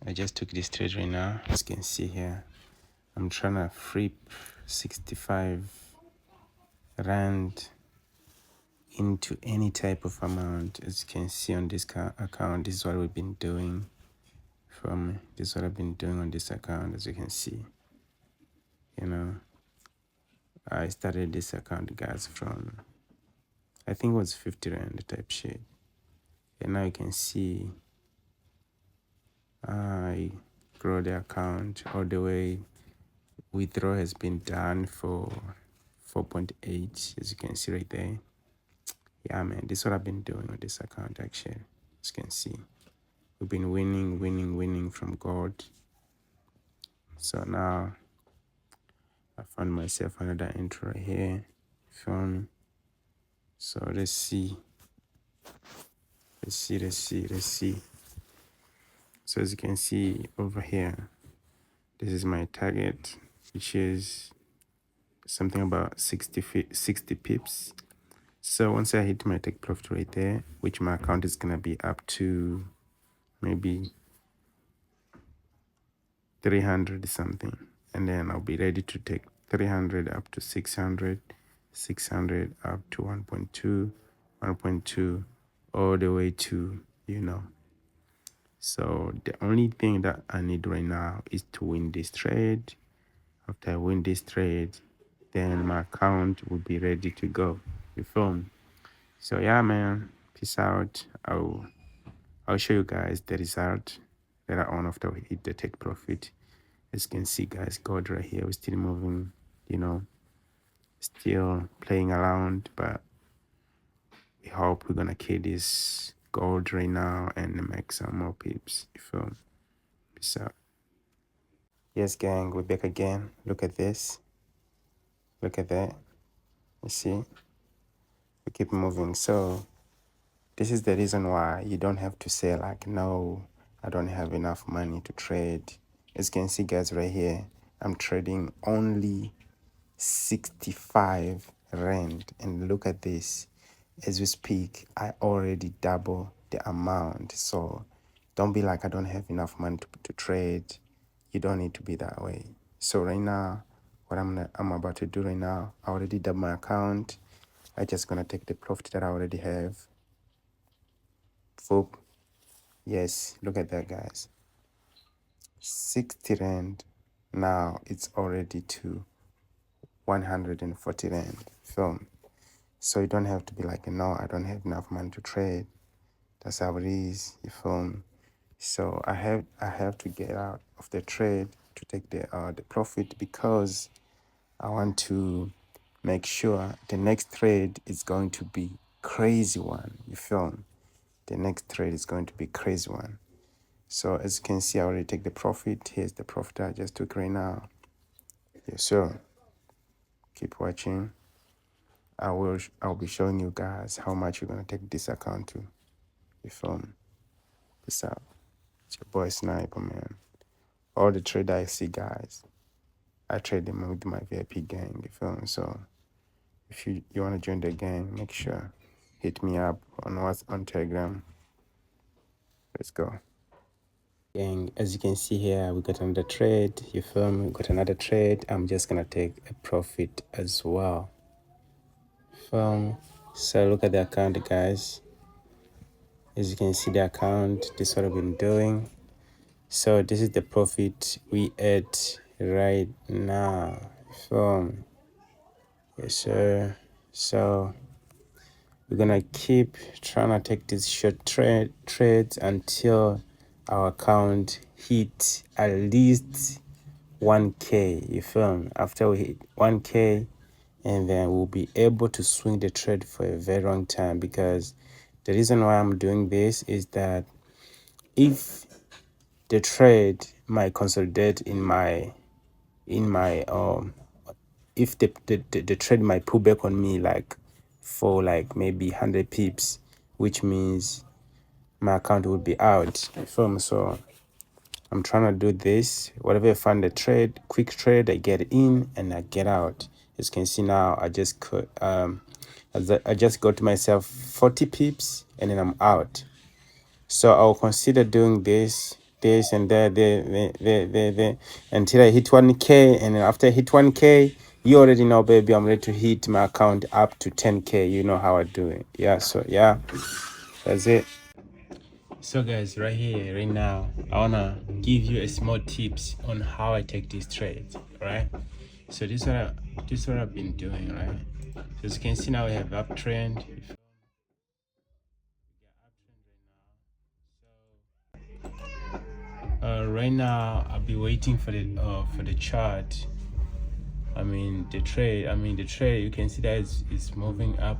I just took this trade right now. As you can see here, I'm trying to flip 65 rand into any type of amount. As you can see on this account, this is what we've been doing. This is what I've been doing on this account. As you can see, I started this account, guys, from I think it was 50 rand type shit. And now you can see I grow the account all the way. Withdraw has been done for 4.8, as you can see right there. Yeah, man, this is what I've been doing on this account, actually. As you can see, we've been winning from God. So now I found myself another entry right here. From so let's see. So as you can see over here, this is my target, which is something about 60 pips. So once I hit my take profit right there, which my account is gonna be up to maybe 300 something, and then I'll be ready to take 300 up to 600, 600 up to 1.2, 1.2, all the way to So the only thing that I need right now is to win this trade. After I win this trade, then my account will be ready to go. You feel me? So yeah, man, peace out. I'll show you guys the result later on after we hit the take profit. As you can see, guys, God right here, we're still moving, still playing around, but we hope we're gonna kill this gold right now and make some more pips. You feel me? Peace out. Yes, gang, we're back again. Look at this. Look at that. You see? We keep moving. So this is the reason why you don't have to say like, no, I don't have enough money to trade. As you can see, guys, right here, I'm trading only 65 rand. And look at this. As we speak, I already double the amount. So don't be like, I don't have enough money to trade. You don't need to be that way. So right now, what I'm about to do right now, I already double my account. I just gonna take the profit that I already have. Boop. Yes, look at that, guys. 60 rand. Now it's already to 140 rand. Film. So you don't have to be like, no, I don't have enough money to trade. That's how it is. You feel me? So I have to get out of the trade to take the profit, because I want to make sure the next trade is going to be crazy one. You feel me? The next trade is going to be crazy one. So as you can see, I already take the profit. Here's the profit I just took right now. Yes, sir. Keep watching. I'll be showing you guys how much you're gonna take this account to. You feel me? Peace out. It's your boy Sniper, man. All the trade I see, guys, I trade them with my VIP gang. You feel me? So if you wanna join the gang, make sure hit me up on Telegram. Let's go. Gang, as you can see here, we got another trade. You feel me? We got another trade. I'm just gonna take a profit as well. So look at the account, guys. As you can see the account, this is what I've been doing. So this is the profit we at right now. Yes, sir. So we're gonna keep trying to take these short trades until our account hit at least 1k. You feel me? After we hit 1k, and then we'll be able to swing the trade for a very long time, because the reason why I'm doing this is that if the trade might consolidate if the trade might pull back on me like for like maybe 100 pips, which means my account will be out. You feel me? So I'm trying to do this. Whatever I find a trade, quick trade, I get in and I get out. As you can see now, I just got myself 40 pips and then I'm out. So I'll consider doing this this and there until I hit 1K, and then after I hit 1K, you already know, baby, I'm ready to hit my account up to 10K. You know how I do it. Yeah, so yeah, that's it. So guys, right here, right now, I wanna give you a small tips on how I take these trades, right? So this is what I've been doing, right? So as you can see now, we have uptrend. Right now, I'll be waiting for the chart. I mean the trade. You can see that it's moving up.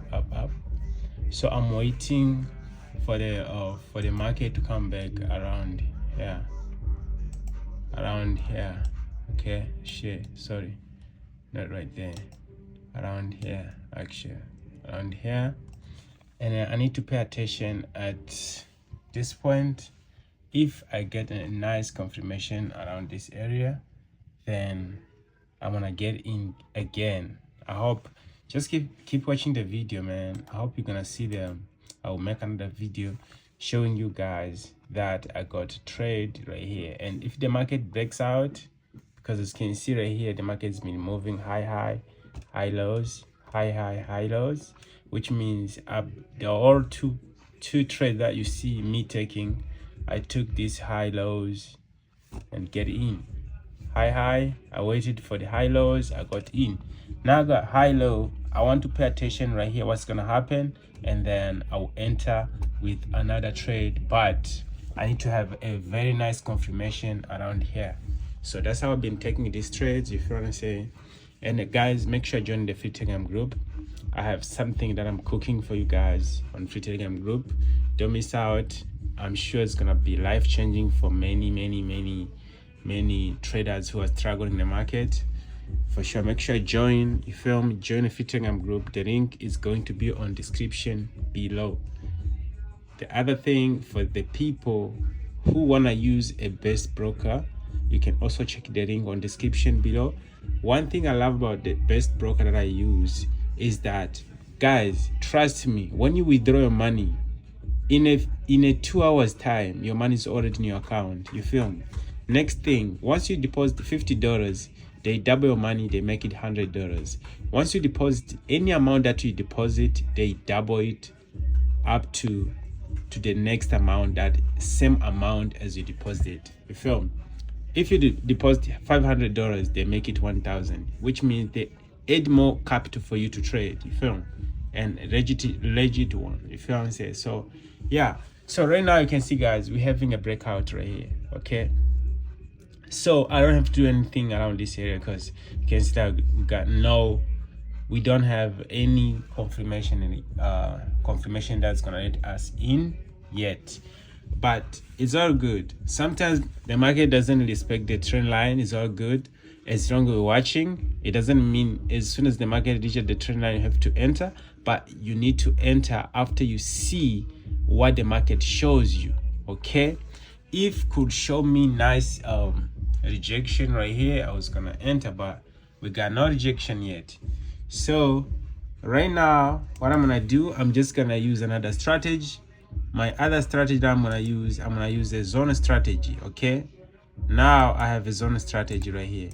So I'm waiting for the market to come back around here. Okay, shit. Sorry, not right there. Around here, actually, around here. And I need to pay attention at this point. If I get a nice confirmation around this area, then I'm gonna get in again. I hope, just keep watching the video, man. I hope you're gonna see them. I will make another video showing you guys that I got a trade right here. And if the market breaks out, because as you can see right here, the market's been moving high lows, high lows, which means the all two trades that you see me taking, I took these high lows and get in. High, I waited for the high lows, I got in. Now I got high low, I want to pay attention right here what's gonna happen, and then I'll enter with another trade, but I need to have a very nice confirmation around here. So that's how I've been taking these trades, if you want to say. And guys, make sure you join the free Telegram group. I have something that I'm cooking for you guys on free Telegram group. Don't miss out. I'm sure it's gonna be life-changing for many traders who are struggling in the market. For sure, make sure you join. Join the free Telegram group. The link is going to be on description below. The other thing, for the people who wanna use a best broker, you can also check the link on description below. One thing I love about the best broker that I use is that, guys, trust me, when you withdraw your money, in a 2 hours time, your money is already in your account. You feel me? Next thing, once you deposit $50, they double your money, they make it $100. Once you deposit any amount that you deposit, they double it up to the next amount, that same amount as you deposited. You feel me? If you deposit $500, they make it 1,000, which means they add more capital for you to trade. You feel me? And legit one. You feel what I'm saying? So yeah, so right now you can see, guys, we're having a breakout right here. Okay, so I don't have to do anything around this area, because you can see that we don't have any confirmation that's gonna let us in yet, but it's all good. Sometimes the market doesn't respect the trend line. It's all good as long as we're watching. It doesn't mean as soon as the market reaches the trend line you have to enter, but you need to enter after you see what the market shows you. Okay, if could show me nice rejection right here, I was gonna enter, but we got no rejection yet. So right now, what I'm gonna do, I'm just gonna use another strategy. My other strategy that I'm gonna use a zone strategy. Okay, now I have a zone strategy right here.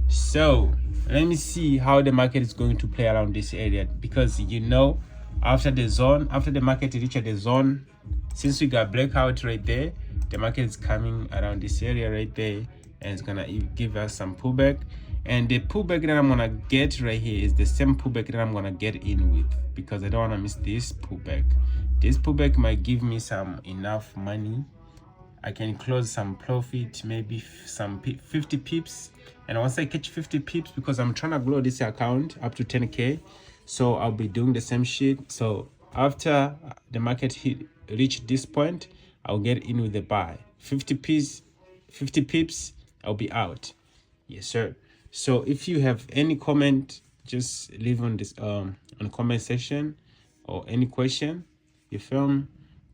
So let me see how the market is going to play around this area, because after the market reaches the zone, since we got breakout right there, the market is coming around this area right there, and it's gonna give us some pullback. And the pullback that I'm gonna get right here is the same pullback that I'm gonna get in with, because I don't want to miss this pullback. This pullback might give me some enough money. I can close some profit, maybe some 50 pips. And once I catch 50 pips, because I'm trying to grow this account up to 10K, so I'll be doing the same shit. So after the market reach this point, I'll get in with the buy. 50 pips, I'll be out. Yes, sir. So if you have any comment, just leave on this on the comment section, or any question. You feel me?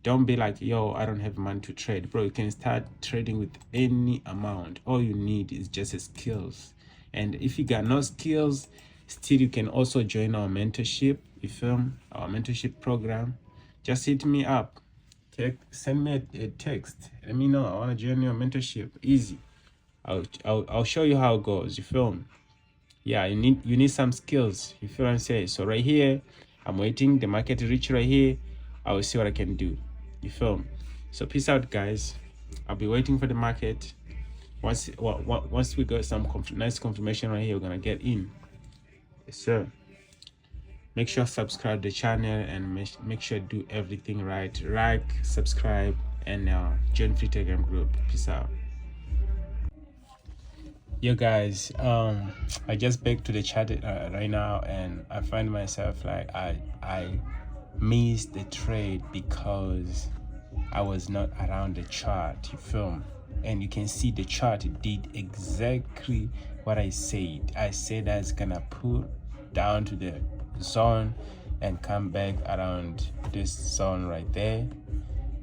Don't be like, yo, I don't have money to trade. Bro, you can start trading with any amount. All you need is just skills. And if you got no skills, still you can also join our mentorship. You feel me? Our mentorship program. Just hit me up. send me a text. Let me know. I want to join your mentorship. Easy. I'll show you how it goes. You feel me? Yeah, you need some skills. You feel what I'm saying? So right here, I'm waiting the market to reach right here. I will see what I can do. You feel me? So peace out, guys. I'll be waiting for the market. Once we got some nice confirmation right here, we're gonna get in. Yes, sir. Make sure subscribe the channel and make sure do everything right. Like, subscribe, and join free Telegram group. Peace out. Yo guys, I just back to the chat right now, and I find myself like I missed the trade because I was not around the chart. You feel me? And you can see the chart did exactly what I said. I said that it's gonna pull down to the zone and come back around this zone right there,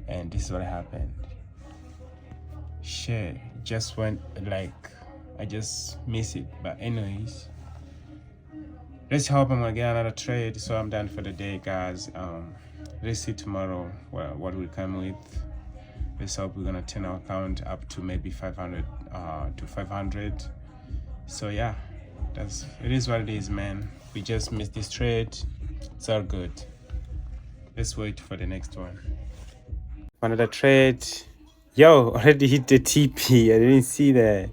and this is what happened. Shit, just went like I just miss it. But anyways, let's hope I'm gonna get another trade. So I'm done for the day, guys. Let's see tomorrow what we come with. Let's hope we're gonna turn our account up to maybe 500 to 500. So yeah, it is what it is, man. We just missed this trade. It's all good. Let's wait for the next one. Another trade. Yo, already hit the TP. I didn't see that.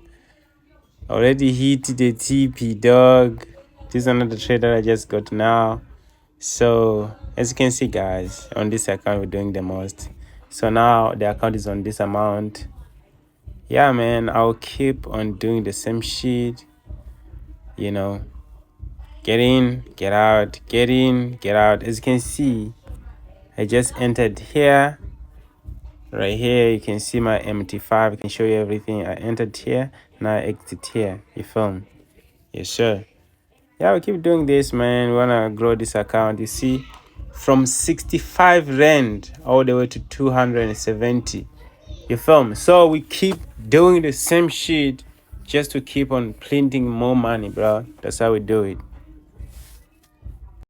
Already hit the TP, dog. This is another trade that I just got now. So as you can see, guys, on this account we're doing the most. So now the account is on this amount. Yeah, man, I'll keep on doing the same shit. You know, get in, get out, get in, get out. As you can see, I just entered here. Right here, you can see my MT5. I can show you everything. I entered here, now I exit here. You feel me? Yes, sir. Yeah, we keep doing this, man. We wanna grow this account. You see, from 65 rand all the way to 270. You feel me? So we keep doing the same shit just to keep on printing more money, bro. That's how we do it.